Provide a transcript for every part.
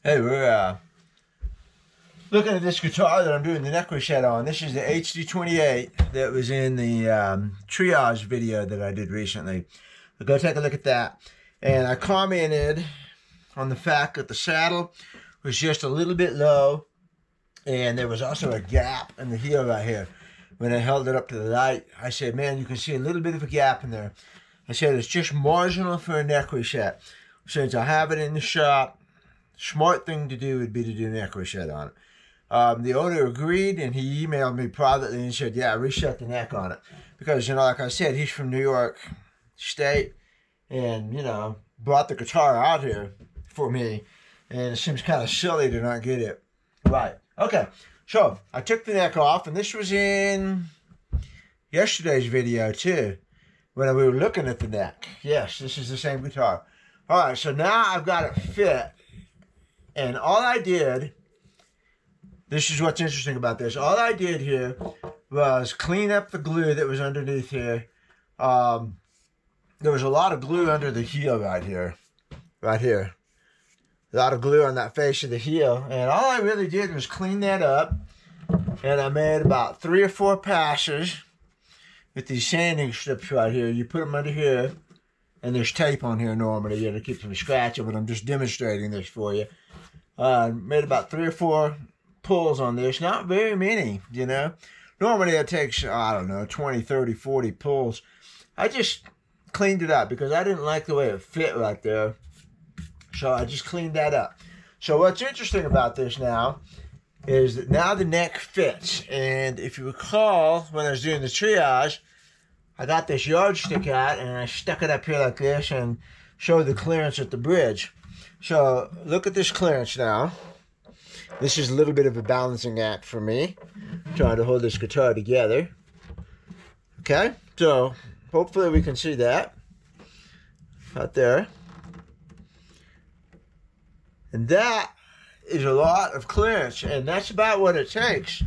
Hey, we're looking at this guitar that I'm doing the neck reset on. This is the HD28 that was in the triage video that I did recently. So go take a look at that. And I commented on the fact that the saddle was just a little bit low, and there was also a gap in the heel right here. When I held it up to the light, I said, man, you can see a little bit of a gap in there. I said, it's just marginal for a neck reset. Since I have it in the shop, smart thing to do would be to do a neck reset on it. The owner agreed, and he emailed me privately and said, yeah, reset the neck on it. Because, you know, like I said, he's from New York State and, you know, brought the guitar out here for me. And it seems kind of silly to not get it right. Okay, so I took the neck off, and this was in yesterday's video too, when we were looking at the neck. Yes, this is the same guitar. All right, so now I've got it fit. And all I did, this is what's interesting about this. All I did here was clean up the glue that was underneath here. There was a lot of glue under the heel right here. Right here. A lot of glue on that face of the heel. And all I really did was clean that up. And I made about 3 or 4 passes with these sanding strips right here. You put them under here. And there's tape on here normally to keep from scratching, but I'm just demonstrating this for you. Made about 3 or 4 pulls on this. Not very many, you know. Normally it takes, I don't know, 20, 30, 40 pulls. I just cleaned it up because I didn't like the way it fit right there. So I just cleaned that up. So what's interesting about this now is that now the neck fits. And if you recall, when I was doing the triage, I got this yardstick out and I stuck it up here like this and showed the clearance at the bridge. So look at this clearance now. This is a little bit of a balancing act for me, trying to hold this guitar together. Okay, so hopefully we can see that right there. And that is a lot of clearance, and that's about what it takes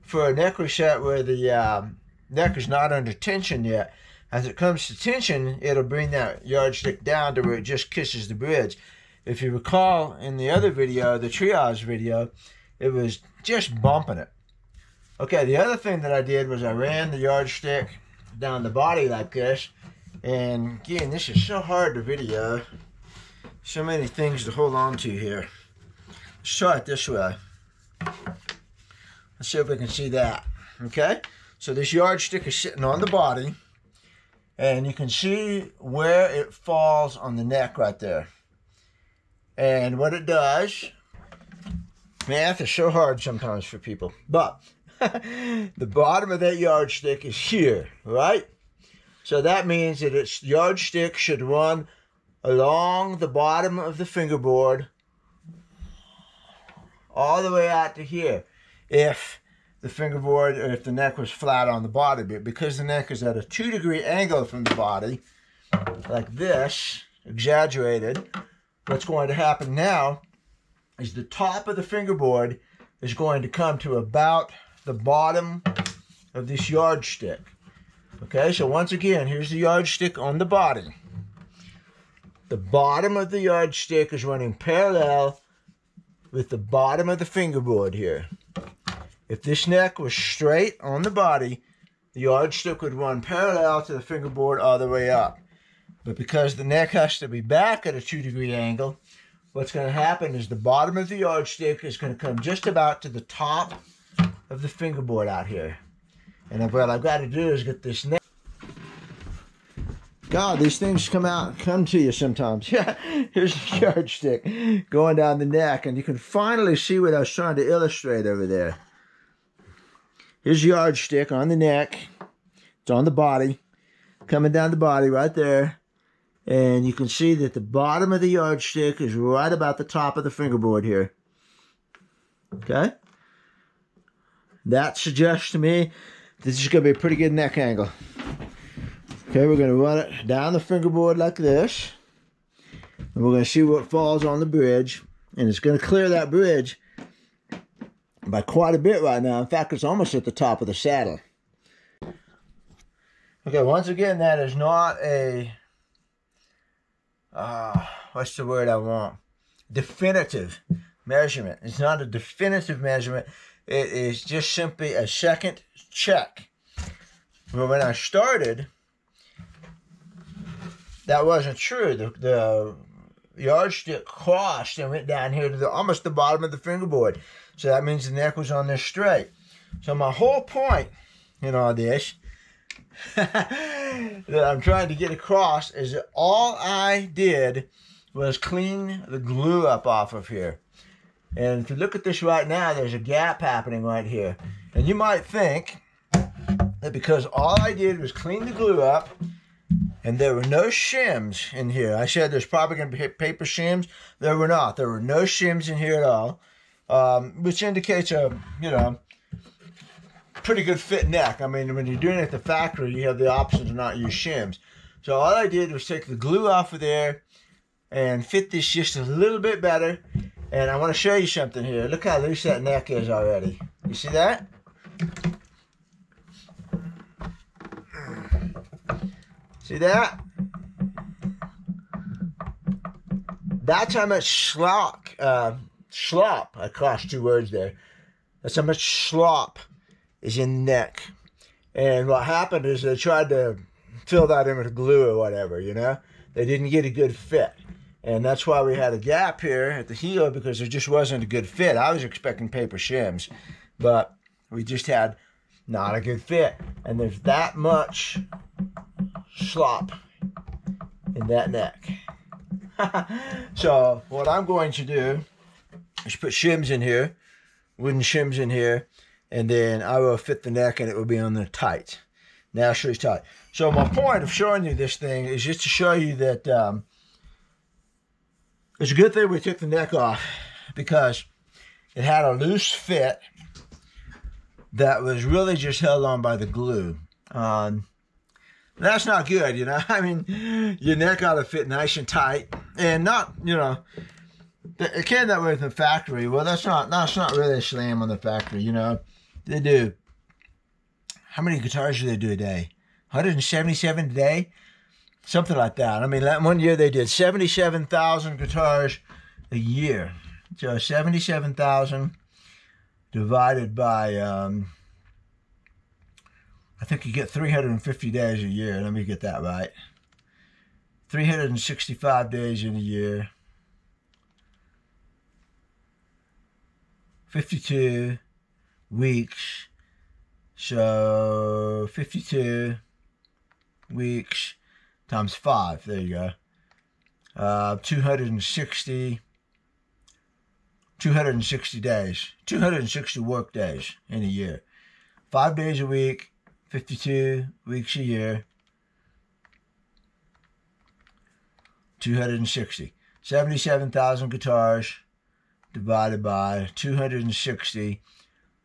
for a neck reset where the neck is not under tension yet. As it comes to tension, it'll bring that yardstick down to where it just kisses the bridge. If you recall in the other video, the triage video, it was just bumping it. Okay, the other thing that I did was I ran the yardstick down the body like this. And again, this is so hard to video. So many things to hold on to here. Let's try it this way. Let's see if we can see that. Okay? So this yardstick is sitting on the body, and you can see where it falls on the neck right there. And what it does, math is so hard sometimes for people, but the bottom of that yardstick is here, right? So that means that its yardstick should run along the bottom of the fingerboard all the way out to here. If the fingerboard, or if the neck was flat on the body, but because the neck is at a 2-degree angle from the body, like this, exaggerated, what's going to happen now is the top of the fingerboard is going to come to about the bottom of this yardstick. Okay, so once again, here's the yardstick on the body. The bottom of the yardstick is running parallel with the bottom of the fingerboard here. If this neck was straight on the body, the yardstick would run parallel to the fingerboard all the way up. But because the neck has to be back at a 2-degree angle, what's going to happen is the bottom of the yardstick is going to come just about to the top of the fingerboard out here. And what I've got to do is get this neck. God, these things come to you sometimes. Yeah, here's the yardstick going down the neck, and you can finally see what I was trying to illustrate over there. Here's the yardstick on the neck. It's on the body, coming down the body right there. And you can see that the bottom of the yardstick is right about the top of the fingerboard here. Okay? That suggests to me this is going to be a pretty good neck angle. Okay, we're going to run it down the fingerboard like this. And we're going to see what falls on the bridge. And it's going to clear that bridge by quite a bit right now. In fact, it's almost at the top of the saddle. Okay, once again, that is not a, what's the word I want? definitive measurement. It's not a definitive measurement. It is just simply a second check. But when I started, that wasn't true. The yardstick crossed and went down here to almost the bottom of the fingerboard. So that means the neck was on there straight. So my whole point in all this that I'm trying to get across is that all I did was clean the glue up off of here. And if you look at this right now, there's a gap happening right here. And you might think that because all I did was clean the glue up and there were no shims in here. I said there's probably going to be paper shims. There were not. There were no shims in here at all, which indicates a, pretty good fit neck. I mean, when you're doing it at the factory, you have the option to not use shims. So all I did was take the glue off of there and fit this just a little bit better. And I want to show you something here. Look how loose that neck is already. You see that? See that? That's how much slop, I crossed two words there. That's how much slop is in the neck. And what happened is they tried to fill that in with glue or whatever, They didn't get a good fit. And that's why we had a gap here at the heel, because there just wasn't a good fit. I was expecting paper shims, but we just had not a good fit. And there's that much slop in that neck. So what I'm going to do is put shims in here, wooden shims in here, and then I will fit the neck and it will be on the tight, naturally tight. So my point of showing you this thing is just to show you that it's a good thing we took the neck off, because it had a loose fit that was really just held on by the glue. That's not good, I mean, your neck ought to fit nice and tight, and not, it came that way from the factory. Well, that's not really a slam on the factory, They do, how many guitars do they do a day? 177 a day? Something like that. I mean, one year they did 77,000 guitars a year. So 77,000 divided by, I think you get 350 days a year. Let me get that right. 365 days in a year. 52 weeks. So 52 weeks times 5. There you go. 260 days. 260 work days in a year. 5 days a week. 52 weeks a year, 260. 77,000 guitars divided by 260,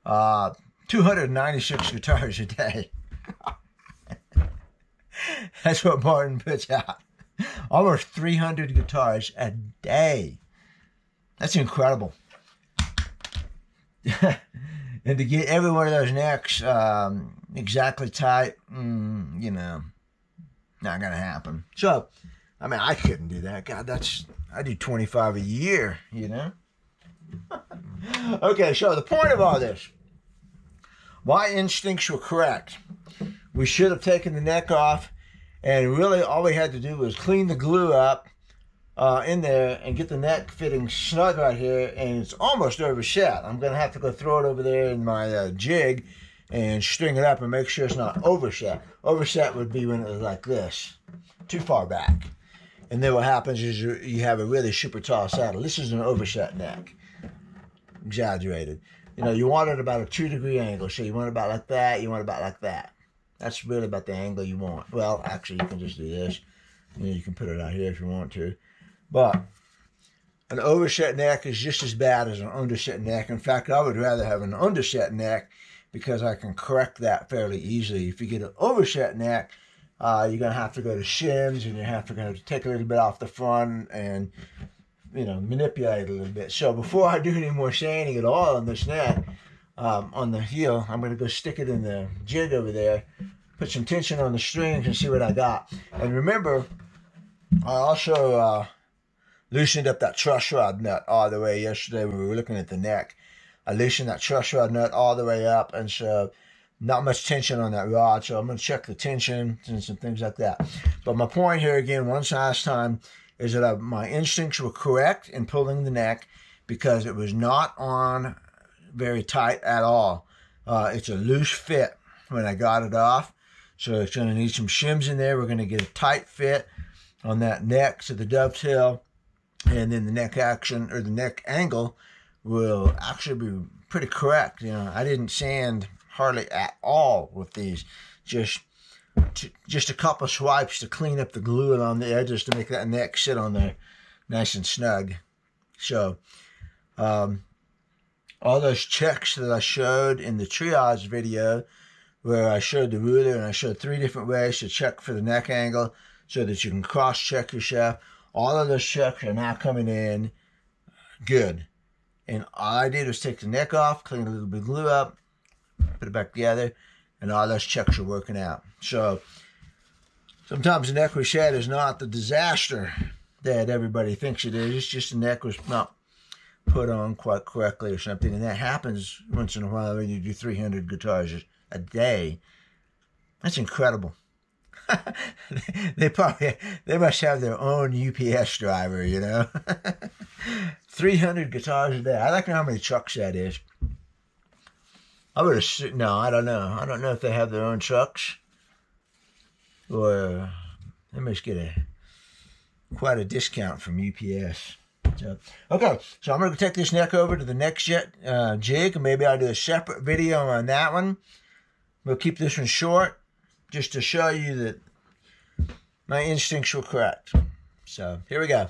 296 guitars a day. That's what Martin puts out. Almost 300 guitars a day. That's incredible. And to get every one of those necks exactly tight, not going to happen. So, I mean, I couldn't do that. God, I do 25 a year, Okay, so the point of all this, my instincts were correct. We should have taken the neck off, and really all we had to do was clean the glue up in there and get the neck fitting snug right here, and it's almost overset. I'm going to have to go throw it over there in my jig and string it up and make sure it's not overset. Overset would be when it was like this, too far back. And then what happens is you have a really super tall saddle. This is an overset neck, exaggerated. You want it about a 2-degree angle, so you want it about like that, you want it about like that. That's really about the angle you want. Well, actually, you can just do this. You can put it out here if you want to. But an overset neck is just as bad as an underset neck. In fact, I would rather have an underset neck because I can correct that fairly easily. If you get an overset neck, you're going to have to go to shims, and you have to go to take a little bit off the front and, manipulate it a little bit. So before I do any more sanding at all on this neck, on the heel, I'm going to go stick it in the jig over there, put some tension on the strings and see what I got. And remember, I also loosened up that truss rod nut all the way yesterday when we were looking at the neck. I loosened that truss rod nut all the way up, and so not much tension on that rod, so I'm going to check the tension and some things like that. But my point here again, one last time, is that my instincts were correct in pulling the neck because it was not on very tight at all. It's a loose fit when I got it off, so it's going to need some shims in there. We're going to get a tight fit on that neck to the dovetail, and then the neck action, or the neck angle, will actually be pretty correct. You know, I didn't sand hardly at all with these, just a couple swipes to clean up the glue along the edges to make that neck sit on there nice and snug. So all those checks that I showed in the triage video, where I showed the ruler and I showed 3 different ways to check for the neck angle so that you can cross-check yourself, all of those checks are now coming in good. And all I did was take the neck off, clean a little bit of glue up, put it back together, and all those checks are working out. So sometimes the neck reset is not the disaster that everybody thinks it is. It's just the neck was not put on quite correctly or something. And that happens once in a while when you do 300 guitars a day. That's incredible. they must have their own UPS driver, you know. 300 guitars a day. I don't know how many trucks that is. I would assume, no, I don't know. I don't know if they have their own trucks, or they must get quite a discount from UPS. So, okay, so I'm going to take this neck over to the next jig, and maybe I'll do a separate video on that one. We'll keep this one short, just to show you that my instincts were correct. So, here we go.